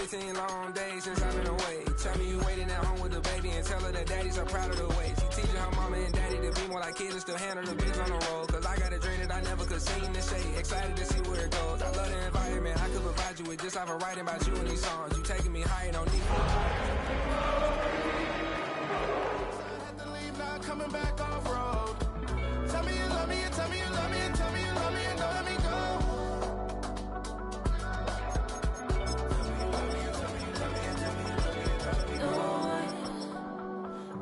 15 long days since I've been away. Tell me you waiting at home with the baby and tell her that daddy's so proud of the way. She teaching her mama and daddy to be more like kids and still handle the biz on the road. Cause I got a dream that I never could see in the shade. Excited to see where it goes. I love the environment. I could provide you with just off of writing about you in these songs. You taking me higher, no need for coming back off road. Tell me you love me, and tell me you love me, and tell me you love me, and don't let me go.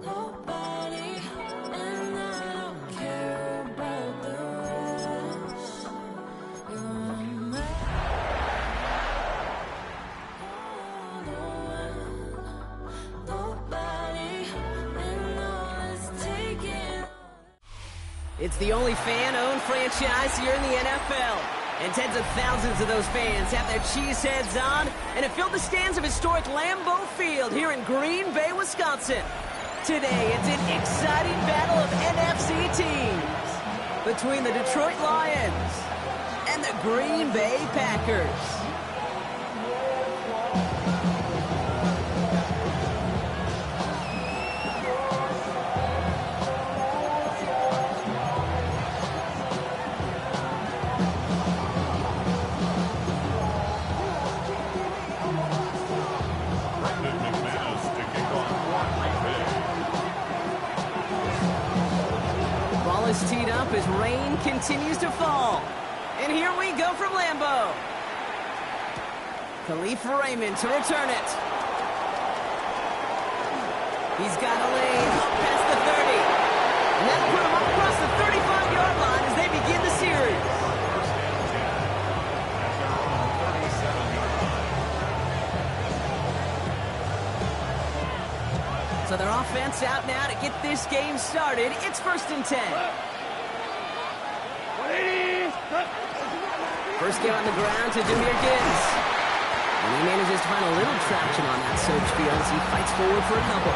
Nobody, and I don't care about the rest. It's the only fan-owned franchise here in the NFL. And tens of thousands of those fans have their cheeseheads on, and it filled the stands of historic Lambeau Field here in Green Bay, Wisconsin. Today, it's an exciting battle of NFC teams between the Detroit Lions and the Green Bay Packers. Teed up as rain continues to fall. And here we go from Lambeau. Khalif Raymond to return it. He's got a lane up past the 30. And that'll put him up across the 35-yard line as they begin the series. So their offense out now to get this game started. It's 1st and 10. First get on the ground to Jahmyr Gibbs. And he manages to find a little traction on that search field as he fights forward for a couple.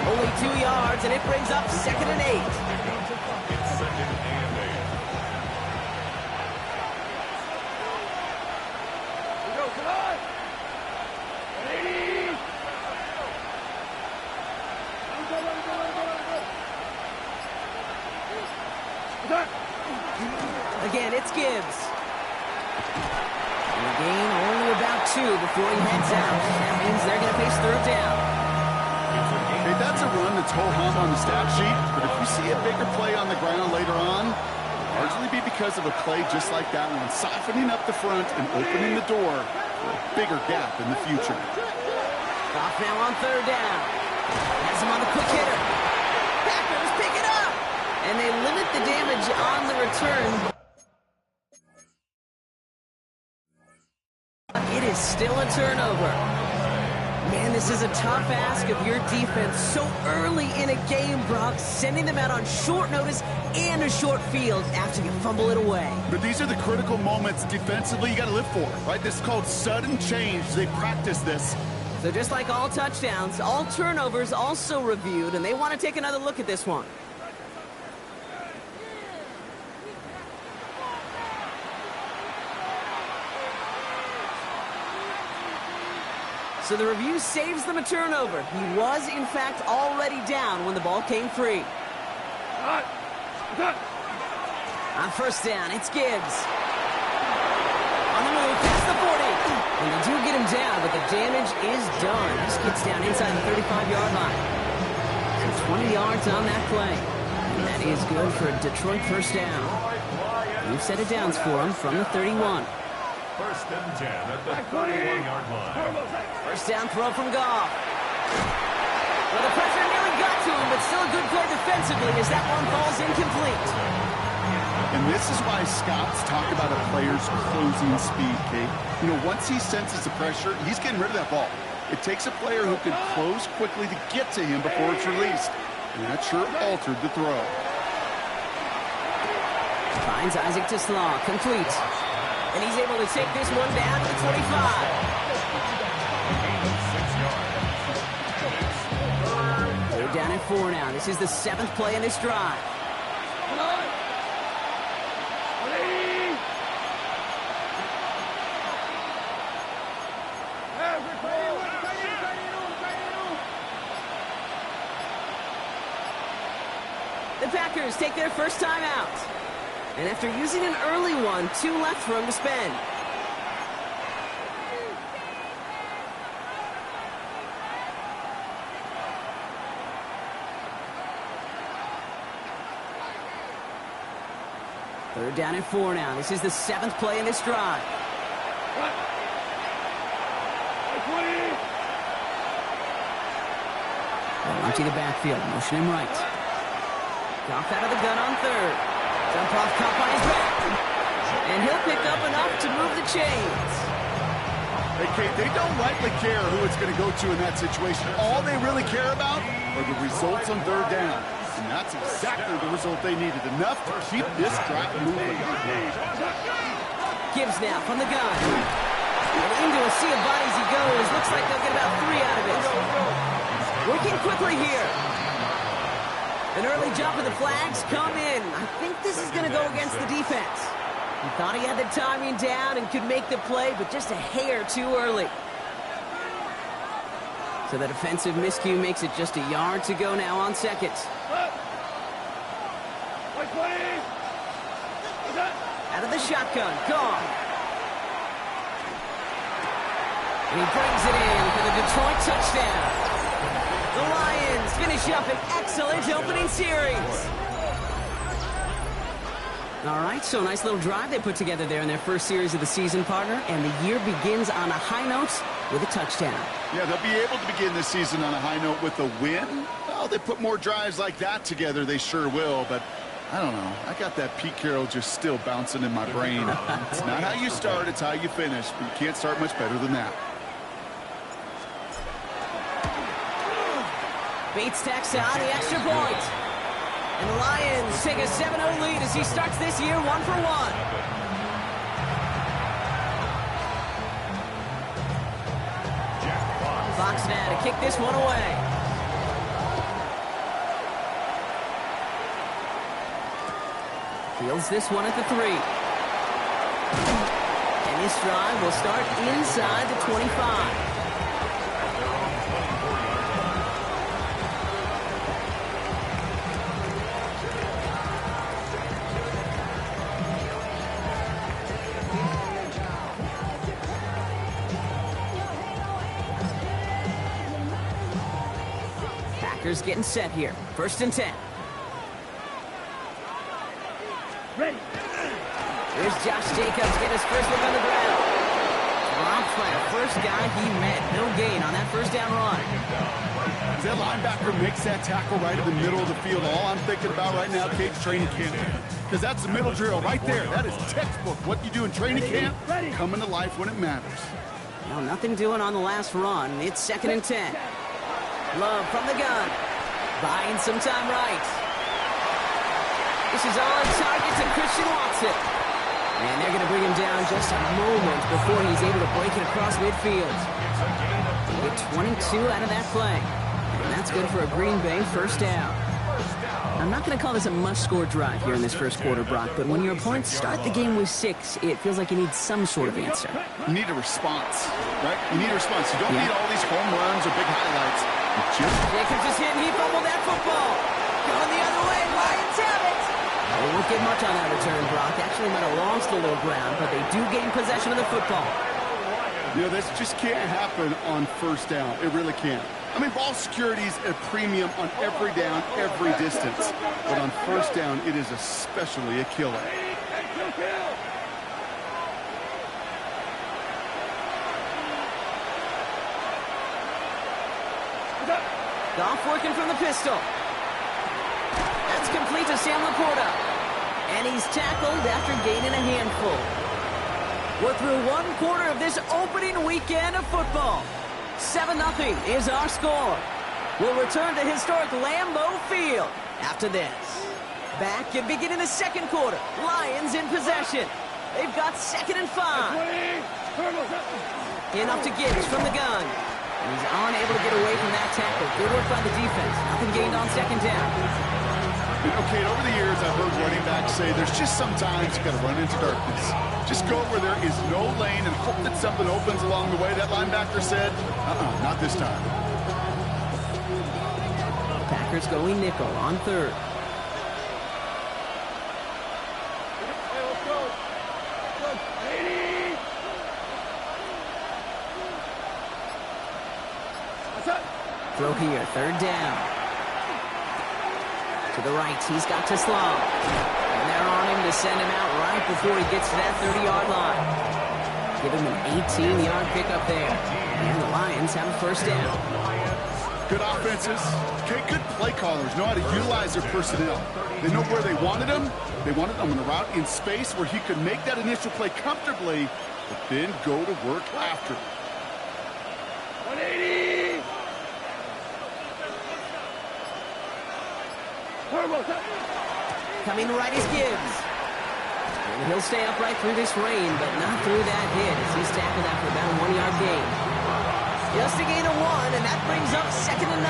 Only 2 yards, and it brings up 2nd and 8. Again, it's Gibbs. And a gain only about 2 before he heads out. That means they're going to face 3rd down. Hey, that's a run that's ho-hum on the stat sheet, but if you see a bigger play on the ground later on, it'll largely be because of a play just like that one, softening up the front and opening the door for a bigger gap in the future. Off now on 3rd down. Has him on the quick hitter. Packers pick it up. And they limit the damage on the return. It is still a turnover. Man, this is a tough ask of your defense so early in a game, Brock, sending them out on short notice and a short field after you fumble it away. But these are the critical moments defensively you got to live for, right? This is called sudden change. They practice this. So just like all touchdowns, all turnovers also reviewed, and they want to take another look at this one. So the review saves them a turnover. He was, in fact, already down when the ball came free. On 1st down, it's Gibbs. On the move, past the 40. And they do get him down, but the damage is done. Just gets down inside the 35-yard line. So 20 yards on that play. And that is good for a Detroit 1st down. New set of downs for him from the 31. 1st and 10 at the 31-yard line. 1st down throw from Goff. Well, the pressure nearly got to him, but still a good play defensively as that one falls incomplete. And this is why scouts talk about a player's closing speed, Kate. You know, once he senses the pressure, he's getting rid of that ball. It takes a player who can close quickly to get to him before it's released. And that sure altered the throw. Finds Isaac Toslaw, complete. And he's able to take this one down to the 25. They're down at 4 now. This is the 7th play in this drive. The Packers take their first time out. And after using an early one, 2 left for him to spend. Third down and 4 now. This is the 7th play in this drive. They'll empty the backfield. Motion him right. Goff out of the gun on 3rd. Dump off, caught by his back. And he'll pick up enough to move the chains. Hey, Kate, they don't likely care who it's going to go to in that situation. All they really care about are the results on 3rd down. And that's exactly the result they needed. Enough to keep this drive moving. Gibbs now from the gun. And into a sea of bodies he goes. Looks like they'll get about 3 out of it. Working quickly here. An early jump and the flags come in. I think this is going to go against the defense. He thought he had the timing down and could make the play, but just a hair too early. So the defensive miscue makes it just a yard to go now on 2nd. Out of the shotgun, gone. And he brings it in for the Detroit touchdown. The Lions finish up an excellent opening series. All right, so a nice little drive they put together there in their first series of the season, partner. And the year begins on a high note with a touchdown. Yeah, they'll be able to begin this season on a high note with a win. Well, they put more drives like that together, they sure will. But I don't know. I got that Pete Carroll just still bouncing in my brain. It's not how you start, it's how you finish. But you can't start much better than that. Bates tacks on the extra point. And the Lions take a 7-0 lead as he starts this year 1 for 1. Fox now to kick this one away. Fields this one at the 3. And this drive will start inside the 25. Packers getting set here. 1st and 10. Ready. Here's Josh Jacobs getting his first look on the ground. Dropped by the first guy he met. No gain on that 1st down run. That linebacker makes that tackle right in the middle of the field. All I'm thinking about right now, Kate's training camp. Because that's the middle drill right there. That is textbook. What you do in training camp, coming to life when it matters. No, nothing doing on the last run. It's 2nd and 10. Love from the gun. Buying some time right. This is on target to Christian Watson. And they're going to bring him down just a moment before he's able to break it across midfield. They get 22 out of that play. And that's good for a Green Bay 1st down. I'm not going to call this a must-score drive here in this 1st quarter, Brock, but when your opponents start the game with 6, it feels like you need some sort of answer. You need a response, right? You need a response. You don't need all these home runs or big highlights. Jacobs is hit and he fumbled that football. Going the other way, Lions have it. They won't get much on that return, Brock. Actually might have lost a little ground, but they do gain possession of the football. You know, this just can't happen on 1st down. It really can't. I mean, ball security's a premium on every down, every distance. But on 1st down, it is especially a killer. Goff working from the pistol. That's complete to Sam Laporta. And he's tackled after gaining a handful. We're through 1 quarter of this opening weekend of football. 7-0 is our score. We'll return to historic Lambeau Field after this. Back and beginning the 2nd quarter. Lions in possession. They've got 2nd and 5. Enough to Gibbs from the gun. And he's unable to get away from that tackle. Good work by the defense. Nothing gained on 2nd down. Okay, over the years, I've heard running backs say there's just sometimes you got to run into darkness. Just go where there is no lane and hope that something opens along the way. That linebacker said, not this time. Packers going nickel on 3rd. Throw here, third down. To the right, he's got to slow. And they're on him to send him out right before he gets to that 30-yard line. Give him an 18-yard pickup there. And the Lions have a first down. Good offenses. Okay, good play callers know how to utilize their personnel. They know where they wanted him. They wanted him on a route in space where he could make that initial play comfortably, but then go to work after. 180! Coming right is Gibbs. And he'll stay upright through this rain, but not through that hit as he's tackled after about a 1-yard gain. Just a gain of 1, and that brings up 2nd and 9.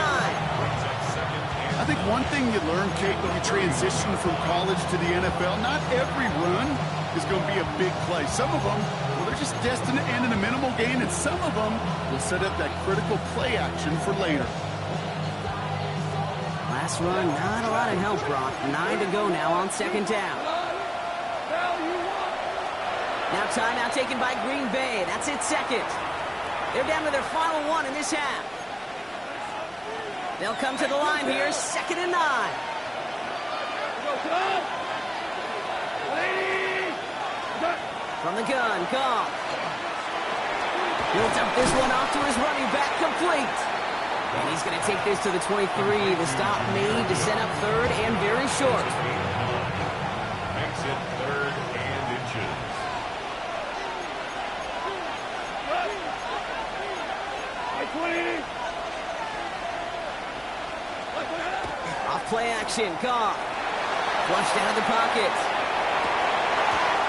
I think one thing you learn, Kate, when you transition from college to the NFL, not every run is going to be a big play. Some of them, well, they're just destined to end in a minimal gain, and some of them will set up that critical play action for later. Last run, not a lot of help, Brock. 9 to go now on 2nd down. Now timeout taken by Green Bay. That's its 2nd. They're down to their final 1 in this half. They'll come to the line here, 2nd and 9. From the gun, Goff. He'll dump this one off to his running back, complete. And he's going to take this to the 23. The stop made to set up 3rd and very short. Exit 3rd and inches. Off play action, Goff. Flushed out of the pocket.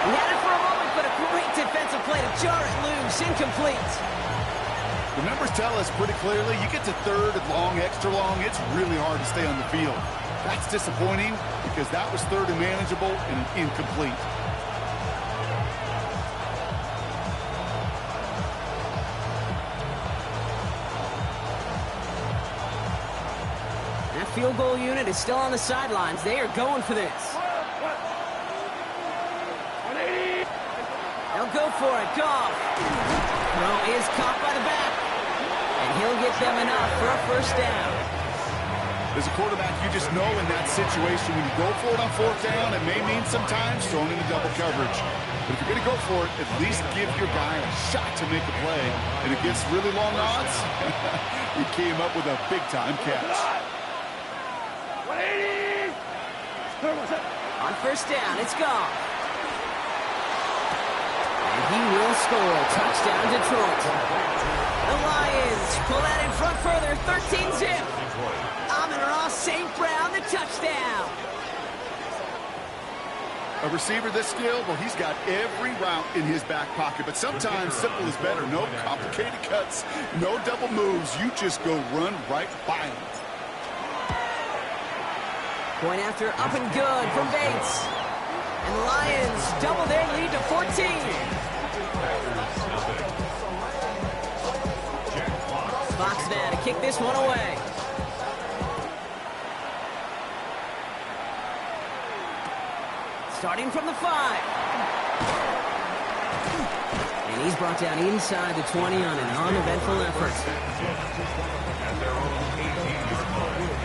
He had it for a moment, but a great defensive play to jar it loose. Incomplete. The numbers tell us pretty clearly, you get to 3rd and long, extra long, it's really hard to stay on the field. That's disappointing because that was 3rd and manageable and an incomplete. That field goal unit is still on the sidelines. They are going for this. They'll go for it. Goff. Throw is caught by the back. And he'll get them enough for a first down. As a quarterback, you just know in that situation, when you go for it on 4th down, it may mean sometimes throwing into double coverage. But if you're going to go for it, at least give your guy a shot to make a play. And against really long odds, he came up with a big-time catch. On first down, it's Goff. And he will score. Touchdown, Detroit. The Lions pull that in front further, 13-zip. Amon-Ra St. Brown, the touchdown. A receiver this skilled, well, he's got every route in his back pocket. But sometimes simple is better. No complicated cuts, no double moves. You just go run right by him. Point after up and good from Bates. And the Lions double their lead to 14. Fox now to kick this one away. Starting from the 5. And he's brought down inside the 20 on an uneventful effort. At their own 18-yard line.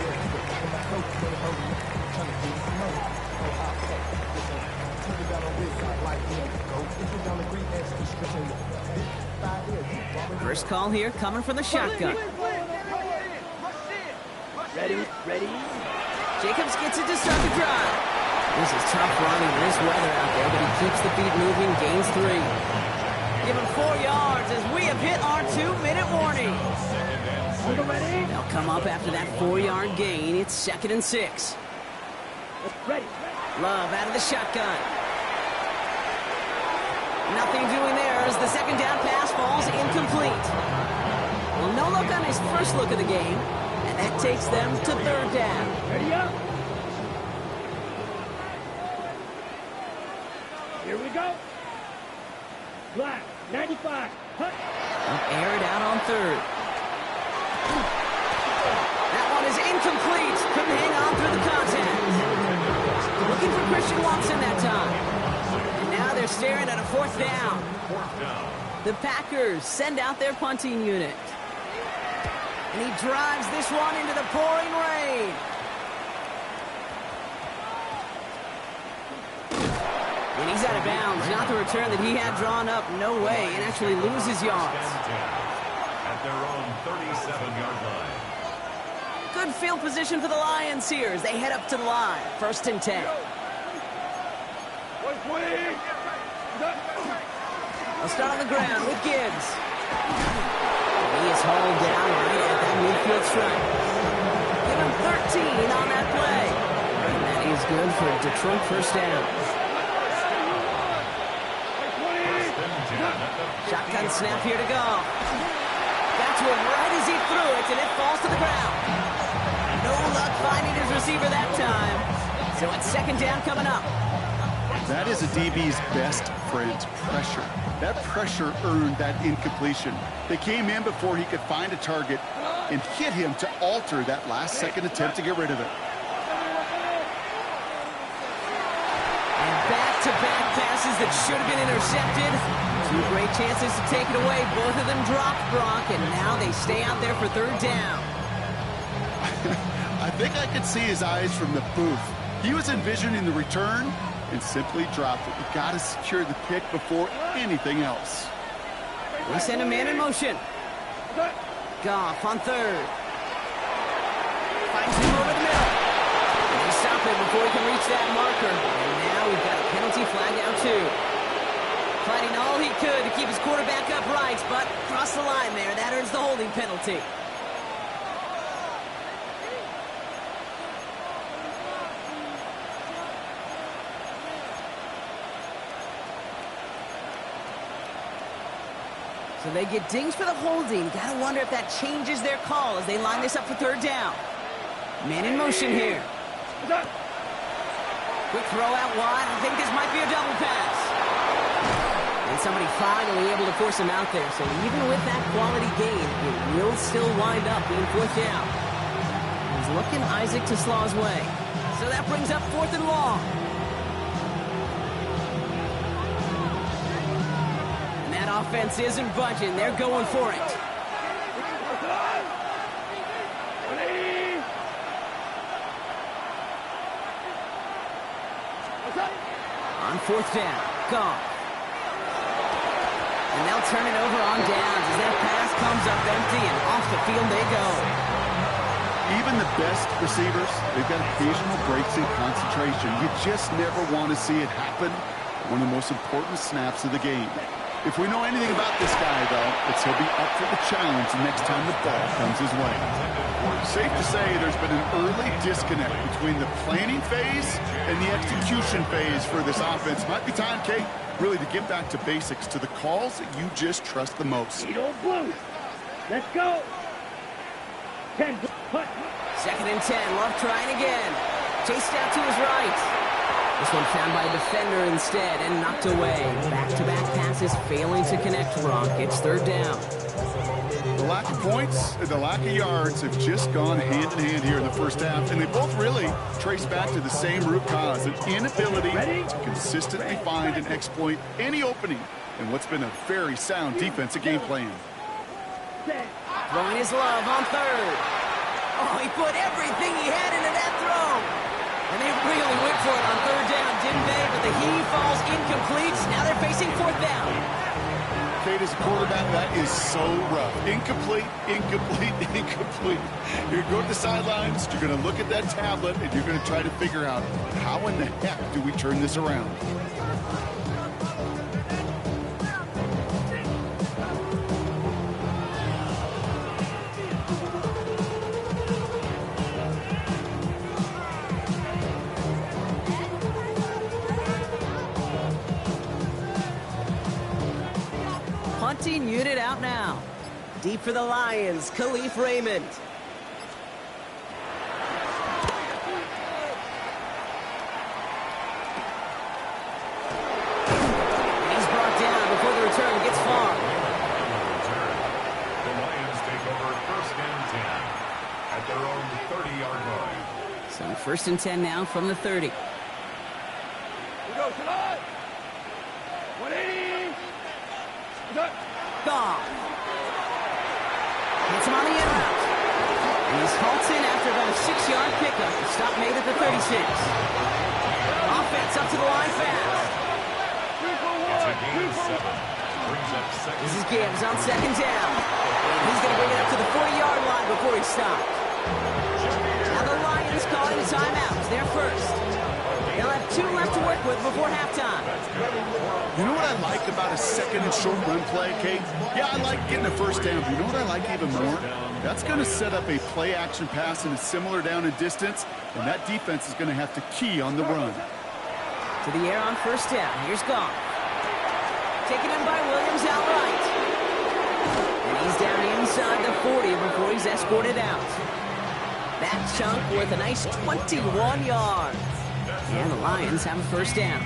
First call here coming from the shotgun. Ready? Jacobs gets it to start the drive. This is tough running in this weather out there, but he keeps the feet moving, gains 3. Give him 4 yards as we have hit our 2-minute warning. They'll come up after that 4-yard gain. It's 2nd and 6. Ready. Love out of the shotgun. Nothing doing there as the 2nd down pass falls incomplete. Well, no look on his first look of the game, and that takes them to 3rd down. Ready up. Here we go. Black, 95. Hut. Air it out on 3rd. That one is incomplete. Couldn't hang on through the contact. Looking for Christian Watson that time. And now they're staring at a 4th down. The Packers send out their punting unit. And he drives this one into the pouring rain. And he's out of bounds. Not the return that he had drawn up. No way. And actually loses yards. At their own 37-yard line. Good field position for the Lions here as they head up to the line. 1st and 10. They'll start on the ground with Gibbs. He is hauled down right at that midfield stripe. Give him 13 on that play. And that is good for a Detroit 1st down. Shotgun snap here to go. Got to him right as he threw it, and it falls to the ground. No luck finding his receiver that time. So it's 2nd down coming up. That is a DB's best friend, pressure. That pressure earned that incompletion. They came in before he could find a target and hit him to alter that last-second attempt to get rid of it. And back-to-back passes that should have been intercepted. 2 great chances to take it away. Both of them dropped, Brock, and now they stay out there for 3rd down. I think I could see his eyes from the booth. He was envisioning the return and simply dropped it. You got to secure the pick before anything else. They send a man in motion. Goff on 3rd. Finds him over the middle. And they stop him before he can reach that marker. And now we've got a penalty flag out too. Fighting all he could to keep his quarterback upright, but crossed the line there. That earns the holding penalty. So they get dings for the holding. Gotta wonder if that changes their call as they line this up for 3rd down. Man in motion here. Quick throw out wide. I think this might be a double pass. And somebody finally able to force him out there. So even with that quality gain, it will still wind up being 4th down. He's looking Isaac TeSlaa's way. So that brings up 4th and long. Offense isn't budging. They're going for it. On 4th down, Goff. And they'll turn it over on downs as that pass comes up empty and off the field they go. Even the best receivers, they've got occasional breaks in concentration. You just never want to see it happen. One of the most important snaps of the game. If we know anything about this guy, though, it's he'll be up for the challenge the next time the ball comes his way. Safe to say there's been an early disconnect between the planning phase and the execution phase for this offense. Might be time, Kate, really to get back to basics, to the calls that you just trust the most. Blue. Let's go. 10. Put. 2nd and 10. Love trying again. Chased out to his right. This one found by a defender instead and knocked away. Back-to-back passes failing to connect, Brock. It's 3rd down. The lack of points and the lack of yards have just gone hand-in-hand here in the 1st half, and they both really trace back to the same root cause, an inability to consistently find and exploit any opening in what's been a very sound defensive game plan. Throwing his Love on 3rd. Oh, he put everything he had into that throw. And they really went for it on 3rd down, didn't they? But the heave falls incomplete. Now they're facing 4th down. Kate, as a quarterback, that is so rough. Incomplete, incomplete, incomplete. You're going to go to the sidelines, you're going to look at that tablet, and you're going to try to figure out how in the heck do we turn this around. Punting unit out now. Deep for the Lions, Khalif Raymond. And he's brought down before the return gets far. The Lions take over 1st and 10 at their own 30-yard line. So 1st and 10 now from the 30. We go, Shalai. 180. Goff. Hits him on the in route. He's halted after about a 6-yard pickup. The stop made at the 36. Offense up to the line fast. It's a gain of 7. Brings up second. This is Gibbs on second down. He's going to bring it up to the 40-yard line before he stopped. Now the Lions calling a timeout. They're first. They'll have 2 left to work with before halftime. You know what I like about a second and short run play, Kate? Yeah, I like getting a first down. But you know what I like even more? That's going to set up a play-action pass in a similar down and distance, and that defense is going to have to key on the run. To the air on first down. Here's Goff. Taken in by Williams outright. And he's down inside the 40 before he's escorted out. That chunk worth a nice 21 yards. And the Lions have a first down.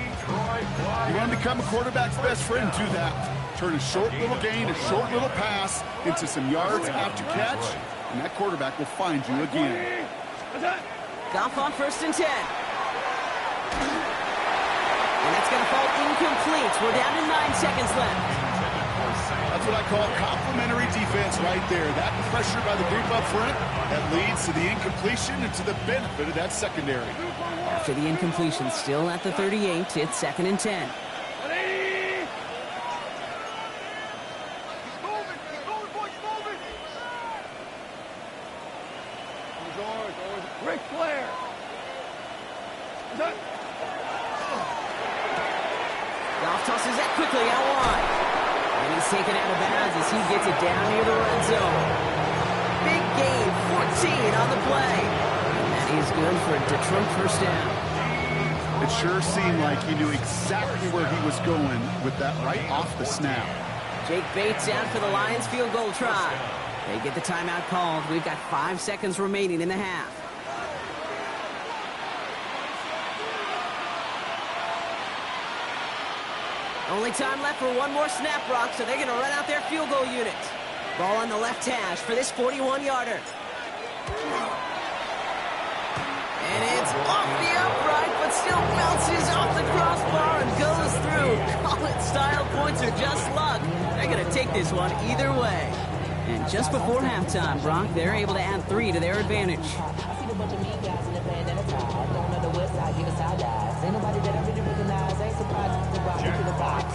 You want to become a quarterback's best friend, do that. Turn a short little gain, a short little pass into some yards after catch, and that quarterback will find you again. Goff on first and 10. And that's going to fall incomplete. We're down to 9 seconds left. That's what I call complimentary defense right there. That pressure by the group up front, that leads to the incompletion and to the benefit of that secondary. After the incompletion, still at the 38, it's second and 10. Ric Flair. Goff tosses that quickly out wide. And he's taken out of bounds as he gets it down near the red zone. Big gain, 14 on the play. And that is good for a Detroit first down. It sure seemed like he knew exactly where he was going with that right off the snap. Jake Bates out for the Lions field goal try. They get the timeout called. We've got 5 seconds remaining in the half. Only time left for one more snap, Brock, so they're going to run out their field goal unit. Ball on the left hash for this 41-yarder. And it's off the upright, but still bounces off the crossbar and goes through. College-style points are just luck. They're going to take this one either way. And just before halftime, Brock, they're able to add 3 to their advantage.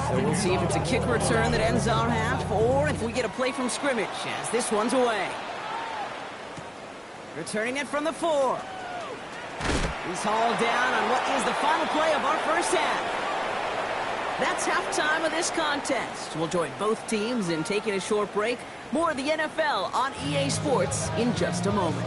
So we'll see if it's a kick return that ends our half, or if we get a play from scrimmage, as this one's away. Returning it from the 4. He's hauled down on what is the final play of our first half. That's halftime of this contest. We'll join both teams in taking a short break. More of the NFL on EA Sports in just a moment.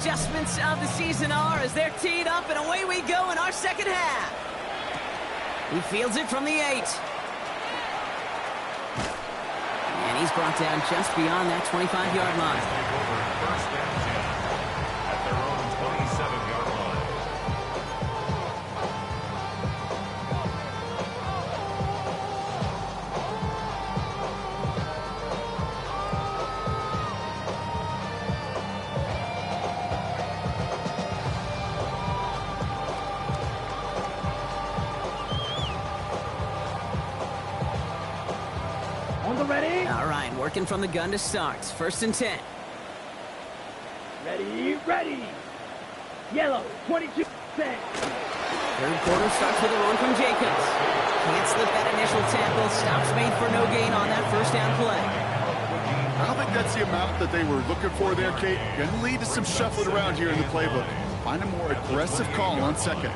Adjustments of the season are as they're teed up, and away we go in our second half. He fields it from the 8. And he's brought down just beyond that 25-yard line. First down 10 at their own 27-yard line. Ready? All right, working from the gun to start. First and 10. Ready, ready. Yellow, 22. Set. Third quarter starts with a run from Jacobs. Can't slip that initial tackle. Stops made for no gain on that first down play. I don't think that's the amount that they were looking for there, Kate. Going to lead to some shuffling around here in the playbook. Find a more aggressive call on second.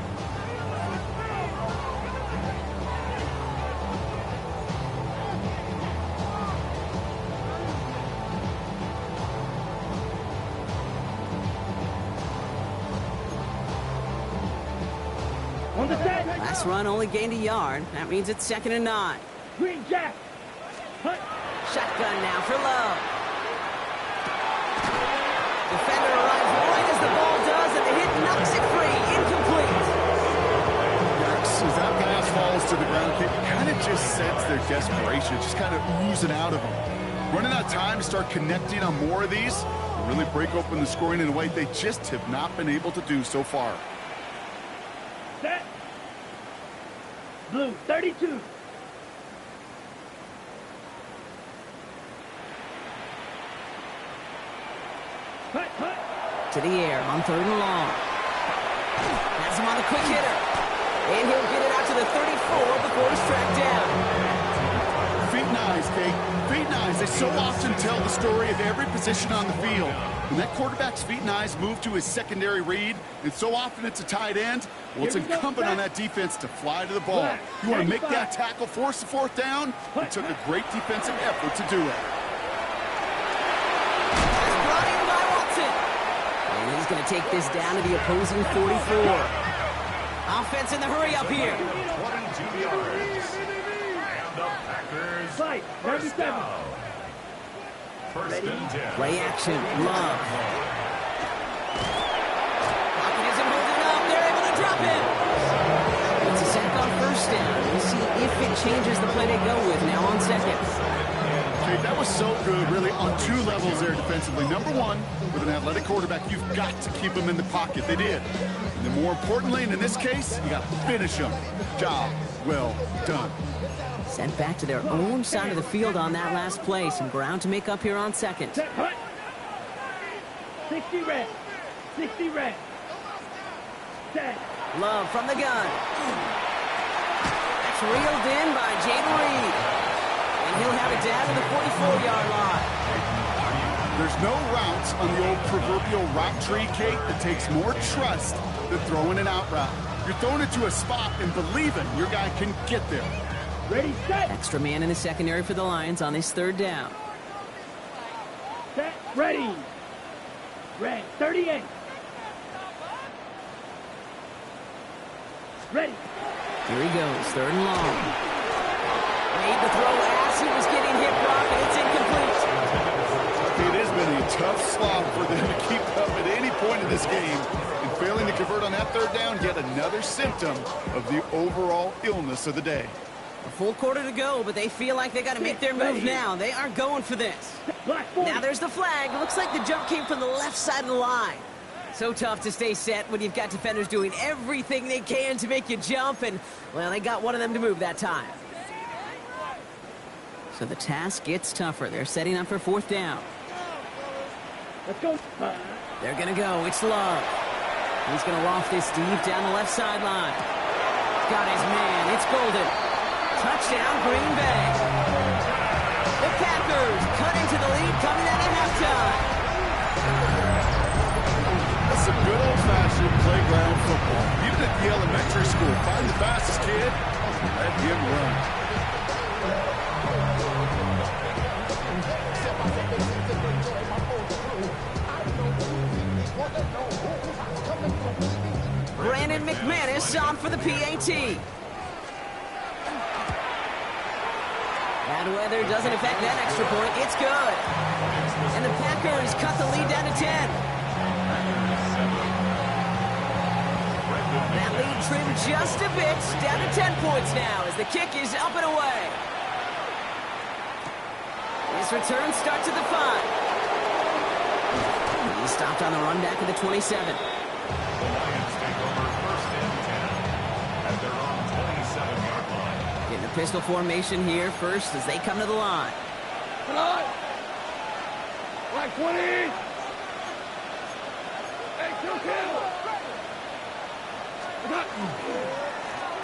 On the set. Last run only gained a yard. That means it's second and 9. Green Jack. Hunt. Shotgun now for Lowe. Defender arrives right as the ball does, and the hit knocks it free. Incomplete. As that pass falls to the ground, Kate, you kind of could just sense their desperation, just kind of oozing out of them. Running out of time to start connecting on more of these and really break open the scoring in a way they just have not been able to do so far. Set. Blue, 32. Cut, cut. To the air on 3rd and long. Has him on the quick hitter. And he'll get it out to the 34 before he's tracked down. Feet and eyes, Kate. Feet and eyes. They so often tell the story of every position on the field. When that quarterback's feet and eyes move to his secondary read, and so often it's a tight end, well, it's incumbent on that defense to fly to the ball. You want to make that tackle, force the 4th down. It took a great defensive effort to do it. That's brought in by Watson. And he's going to take this down to the opposing 44. Offense in the hurry up here. 22 yards. And the Packers Fight, first 37. down. First and 10. Play action, Love. Pocket isn't holding up. They're able to drop it. It's a sack on 1st down. We'll see if it changes the play they go with now on 2nd. Okay, that was so good, really, on 2 levels there defensively. Number 1, with an athletic quarterback, you've got to keep him in the pocket. They did. And then more importantly, and in this case, you got to finish him. Job well done. Sent back to their own side of the field on that last play. Some ground to make up here on 2nd. Set, cut. 60 red. 60 red. Set. Love from the gun. That's reeled in by Jaden Reed. And he'll have it down to the 44-yard line. There's no routes on the old proverbial route tree, Kate, that takes more trust than throwing an out route. You're throwing it to a spot and believing your guy can get there. Ready, set. Extra man in the secondary for the Lions on this 3rd down. Set, ready. Red, 38. Ready. Here he goes, 3rd and long. Made the throw as he was getting hit, Brock, and it's incomplete. It has been a tough slog for them to keep up at any point in this game. And failing to convert on that 3rd down, yet another symptom of the overall illness of the day. A full quarter to go, but they feel like they got to make their move now. They are going for this. Black 40. Now there's the flag. Looks like the jump came from the left side of the line. So tough to stay set when you've got defenders doing everything they can to make you jump, and, well, they got one of them to move that time. So the task gets tougher. They're setting up for 4th down. Let's go. They're going to go. It's Love. He's going to loft this deep down the left sideline. Got his man. It's Golden. Touchdown, Green Bay. The Packers cut into the lead coming out of halftime. That's some good old-fashioned playground football. Even at the elementary school, find the fastest kid, let him run. Brandon McManus on for the PAT. Bad weather doesn't affect that extra point. It's good. And the Packers cut the lead down to 10. That lead trimmed just a bit. Down to 10 points now as the kick is up and away. His return starts at the 5. He stopped on the run back at the 27. The Lions take over first and 10 at their own 27-yard line. Getting a pistol formation here first as they come to the line. Come on. Black 20. Hey, kill.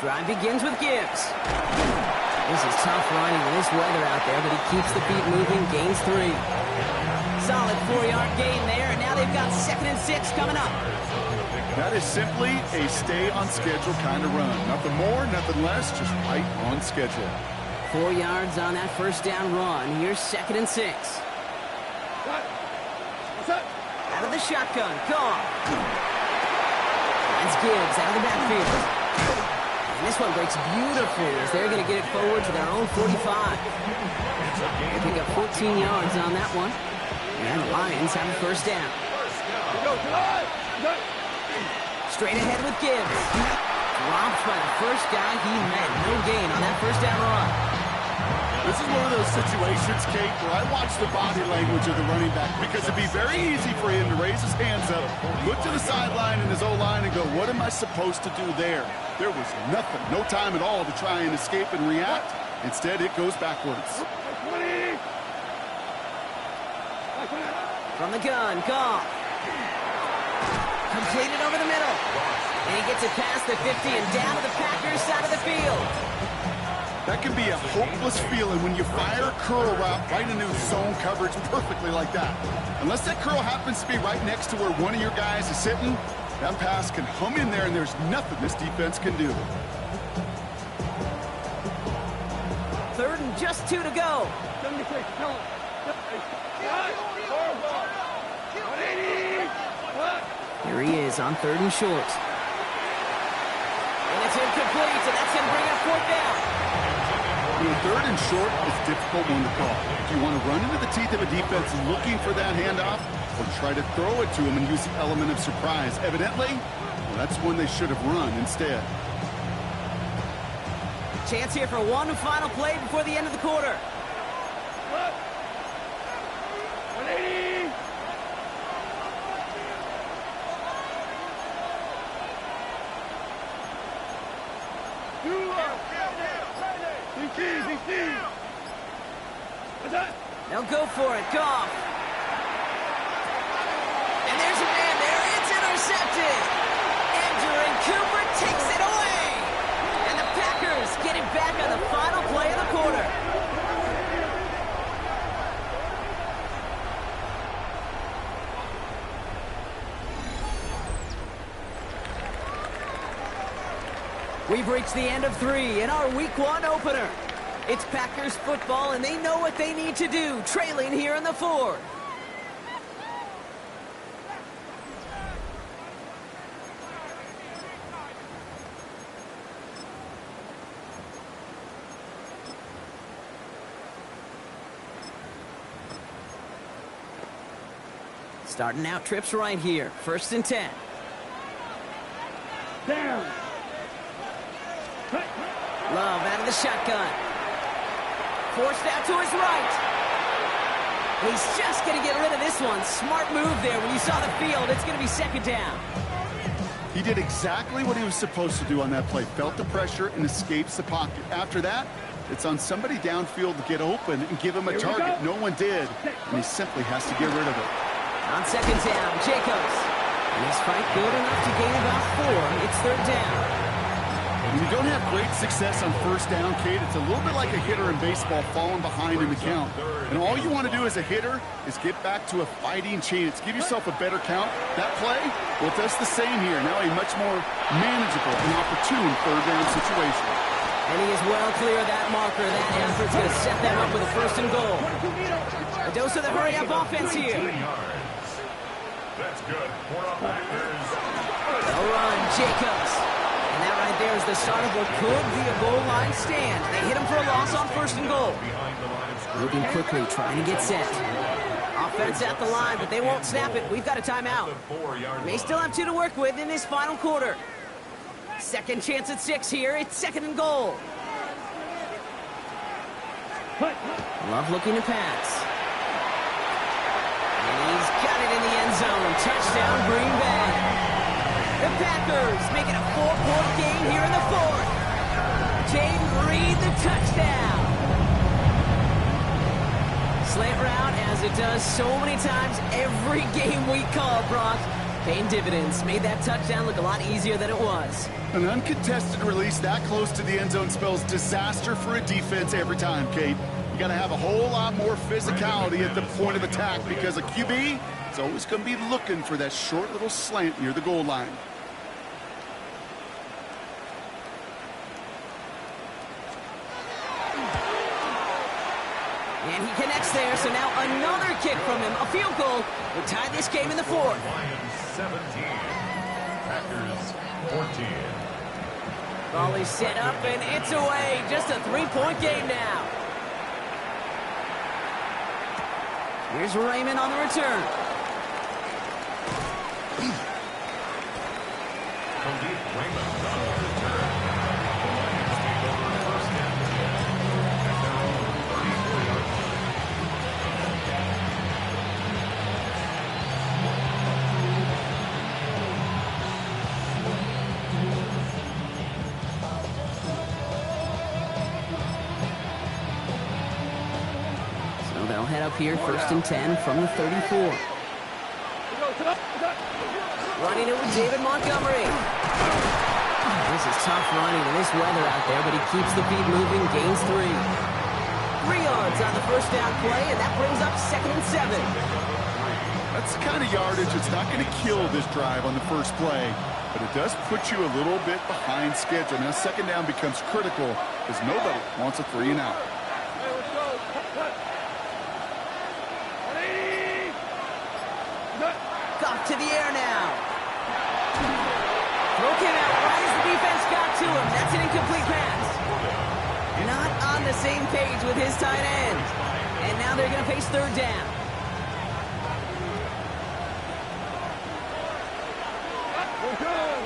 Drive begins with Gibbs. This is tough running with this weather out there, but he keeps the feet moving, gains 3. Solid 4-yard gain there, and now they've got 2nd and 6 coming up. That is simply a stay-on-schedule kind of run. Nothing more, nothing less, just right on schedule. 4 yards on that 1st down run. Here's 2nd and 6. What's up? Out of the shotgun, gone. That's Gibbs out of the backfield. And this one breaks beautifully as they're going to get it forward to their own 45. They pick up 14 yards on that one. And the Lions have a 1st down. Straight ahead with Gibbs. Dropped by the first guy he met. No gain on that first down run. This is one of those situations, Kate, where I watch the body language of the running back because it'd be very easy for him to raise his hands up, look to the sideline in his O-line and go, what am I supposed to do there? There was nothing, no time at all to try and escape and react. Instead, it goes backwards. From the gun, Goff. Completed over the middle. And he gets it past the 50 and down to the Packers side of the field. That can be a hopeless feeling when you fire a curl route right into zone coverage perfectly like that. Unless that curl happens to be right next to where one of your guys is sitting, that pass can hum in there and there's nothing this defense can do. Third and just 2 to go. Here he is on 3rd and short. And it's incomplete, and that's going to bring up 4th down. 3rd and short is a difficult one to call. Do you want to run into the teeth of a defense looking for that handoff or try to throw it to him and use the element of surprise? Evidently, well, that's one they should have run instead. Chance here for one final play before the end of the quarter. 180. They'll go for it. Goff. And there's a man there. It's intercepted. Andrew Cooper takes it away. And the Packers get it back on the final play of the quarter. We've reached the end of 3 in our Week 1 opener. It's Packers football, and they know what they need to do, trailing here in the 4th. Starting out trips right here. 1st and 10. Down. Love out of the shotgun. Forced out to his right. And he's just going to get rid of this one. Smart move there. When you saw the field, it's going to be 2nd down. He did exactly what he was supposed to do on that play. Felt the pressure and escapes the pocket. After that, it's on somebody downfield to get open and give him a target. No one did, and he simply has to get rid of it. On 2nd down, Jacobs. And his fight good enough to gain about 4. It's 3rd down. When you don't have great success on 1st down, Kate, it's a little bit like a hitter in baseball falling behind in the count. And all you want to do as a hitter is get back to a fighting chance. Give yourself a better count. That play, well, it does the same here. Now a much more manageable and opportune 3rd down situation. And he is well clear of that marker. That effort's going to set them up with a 1st and goal. A dose of the hurry-up offense here. That's good. For the Packers. They'll run, Jacobs. And that right there is the start of what could be a goal line stand. They hit him for a loss on 1st and goal. Moving quickly, trying to get set. Offense at the line, but they won't snap it. We've got a timeout. May still have 2 to work with in this final quarter. 2nd chance at 6 here. It's 2nd and goal. Love looking to pass. And he's got it in the end zone. Touchdown, Green Bay. The Packers make it a 4-point game here in the 4th. Jaden Reed, the touchdown. Slant route, as it does so many times every game we call, Brock. Paying dividends. Made that touchdown look a lot easier than it was. An uncontested release that close to the end zone spells disaster for a defense every time, Kate. You got to have a whole lot more physicality at the point of attack because a QB is always going to be looking for that short little slant near the goal line. And he connects there, so now another kick from him. A field goal will tie this game in the 4th. Lions 17. Packers 14. Volley set up, and it's away. Just a 3-point game now. Here's Raymond on the return. Khalif Raymond on the return. head up here, 1st and 10 from the 34. Running it with David Montgomery. This is tough running in this weather out there, but he keeps the feet moving, gains 3. 3 yards on the first down play, and that brings up 2nd and 7. That's the kind of yardage that's not going to kill this drive on the first play, but it does put you a little bit behind schedule. Now, 2nd down becomes critical because nobody wants a 3 and out. Off to the air now. Throw came out right as the defense got to him. That's an incomplete pass. Not on the same page with his tight end. And now they're going to face 3rd down. We're good.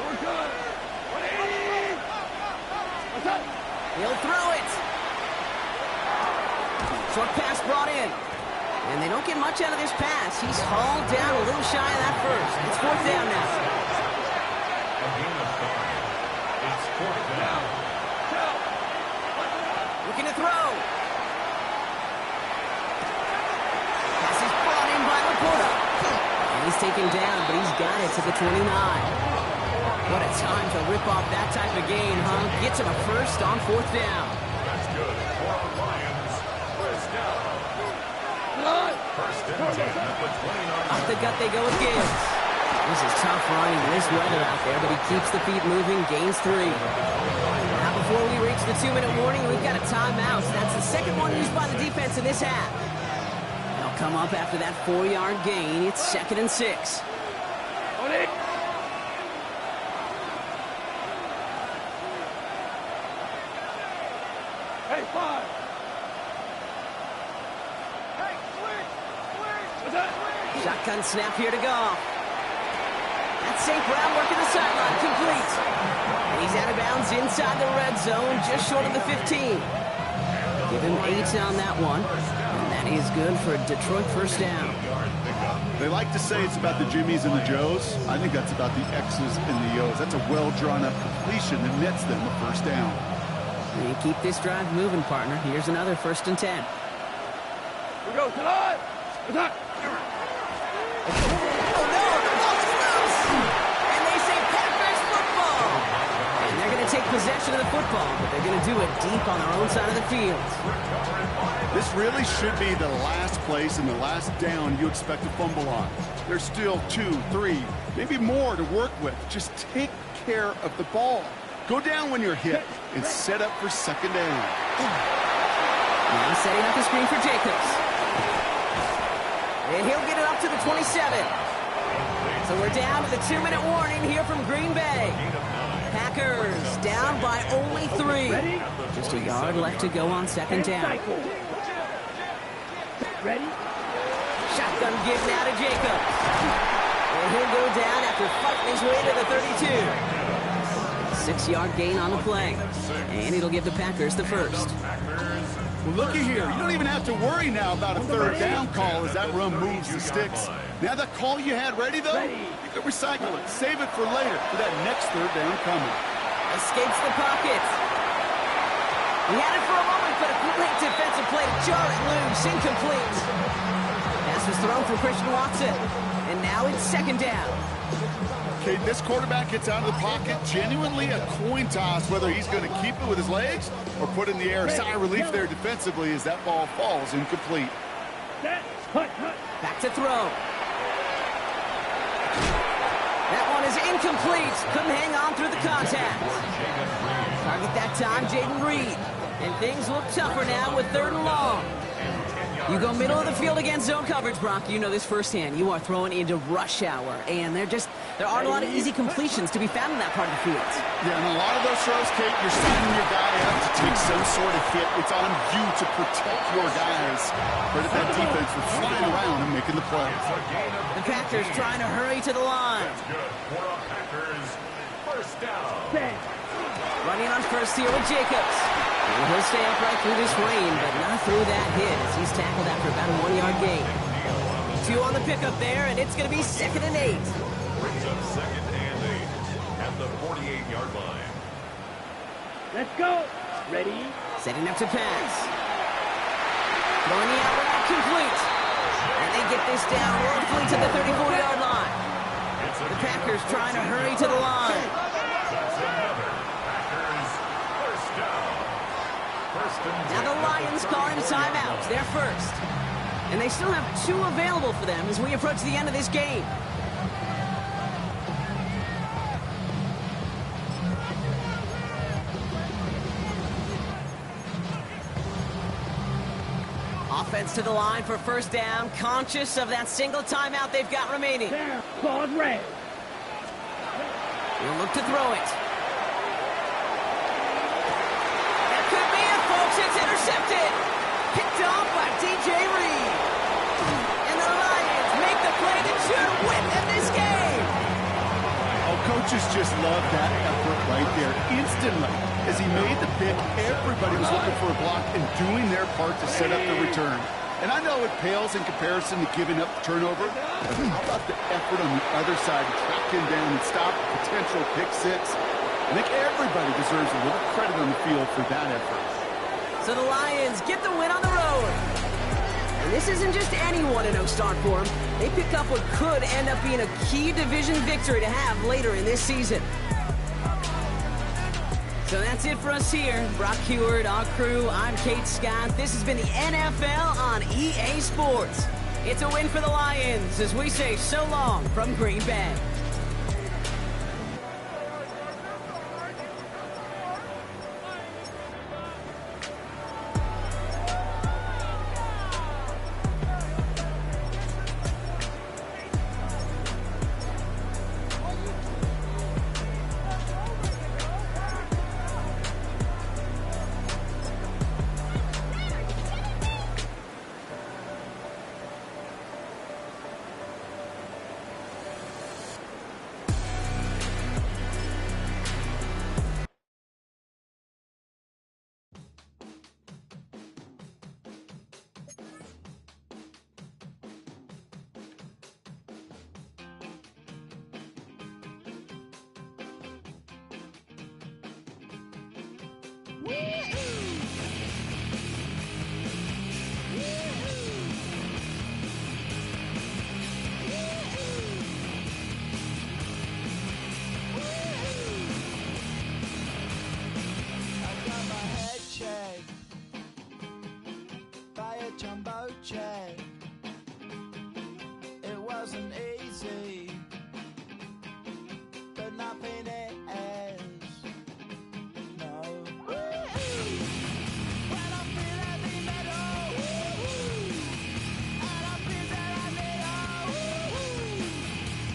He'll throw it. Short pass brought in. And they don't get much out of this pass. He's hauled down a little shy of that first. It's 4th down now. It's 4th down. Looking to throw. Pass is brought in by Laporta. And he's taken down, but he's got it to the 29. What a time to rip off that type of gain, huh? Gets him a first on 4th down. That's good for the Lions. First down. First and 10 at the 29. Off the gut they go with Gibbs. This is tough running in this weather out there, but he keeps the feet moving, gains 3. Now before we reach the 2-minute warning, we've got a timeout. So that's the second one used by the defense in this half. They'll come up after that 4-yard gain. It's 2nd and 6. Hey, 5. Shotgun snap here to go. That's St. Brown working the sideline, complete. And he's out of bounds inside the red zone, just short of the 15. Give him 8 on that one, and that is good for a Detroit first down. They like to say it's about the Jimmies and the Joes. I think that's about the X's and the O's. That's a well-drawn-up completion that nets them a first down. And you keep this drive moving, partner. Here's another 1st and 10. We go tonight. Attack. Oh, no! Ball's loose! And they say Packers football! And they're going to take possession of the football, but they're going to do it deep on their own side of the field. This really should be the last place and the last down you expect to fumble on. There's still 2, 3, maybe more to work with. Just take care of the ball. Go down when you're hit and set up for 2nd down. Now setting up the screen for Jacobs. And he'll get it up to the 27. So we're down to the 2-minute warning here from Green Bay. Packers down by only 3. Just a yard left to go on 2nd down. Ready? Shotgun give now to Jacobs. And he'll go down after fighting his way to the 32. 6-yard gain on the play. And it'll give the Packers the first. Well, looky here. You don't even have to worry now about a 3rd down call as that run moves the sticks. Now that call you had ready, though, you can recycle it. Save it for later for that next 3rd down coming. Escapes the pocket. He had it for a moment, but a great defensive play to jar it loose. Incomplete. Pass was thrown for Christian Watson. And now it's 2nd down. Okay, this quarterback gets out of the pocket. Genuinely a coin toss whether he's going to keep it with his legs or put it in the air. Sigh of relief there defensively as that ball falls incomplete. Back to throw. That one is incomplete. Couldn't hang on through the contact. Target that time, Jaden Reed. And things look tougher now with 3rd and long. You go middle of the field against zone coverage, Brock. You know this firsthand. You are throwing into rush hour. And there aren't a lot of easy completions to be found in that part of the field. Yeah, and a lot of those throws, Kate, you're signing your guy up to take some sort of hit. It's on you to protect your guys. Credit that defense for flying around and making the play. The Packers trying to hurry to the line. For the Packers, first down. Running on first here with Jacobs. And he'll stay upright through this rain, but not through that hit as he's tackled after about a 1-yard gain. 2 on the pickup there, and it's going to be 2nd and 8. Brings up 2nd and 8 at the 48-yard line. Let's go. Ready? Setting up to pass. Throwing the out route complete. And they get this down roughly to the 34-yard line. The Packers trying to hurry to the line. That's another Packers first down. First and 10. Now the Lions calling timeout. They're first. And they still have 2 available for them as we approach the end of this game. Offense to the line for first down, conscious of that single timeout they've got remaining. Down. Ball red. He'll look to throw it. That could be it, folks. It's intercepted. Picked off by DJ Reed. And the Lions make the play that should win them this game. Oh, coaches just love that effort right there. Instantly, as he made the pick, everybody was looking for a block and doing their part to set up the return. And I know it pales in comparison to giving up the turnover, but how about the effort on the other side to track him down and stop a potential pick six? I think everybody deserves a little credit on the field for that effort. So the Lions get the win on the road. And this isn't just any 1-0 start for them. They pick up what could end up being a key division victory to have later in this season. So that's it for us here. Brock Huard, our crew, I'm Kate Scott. This has been the NFL on EA Sports. It's a win for the Lions as we say so long from Green Bay. Jumbo jet. It wasn't easy, but nothing is. No. When I feel heavy metal, and I feel that I need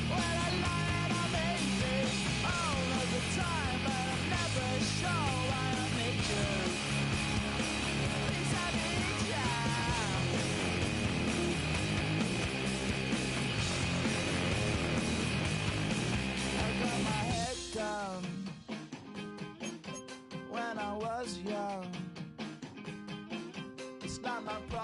when I lie and I'm easy all of the time, but I'm never sure why I need you. Things I need you. When I was young, it's not my problem.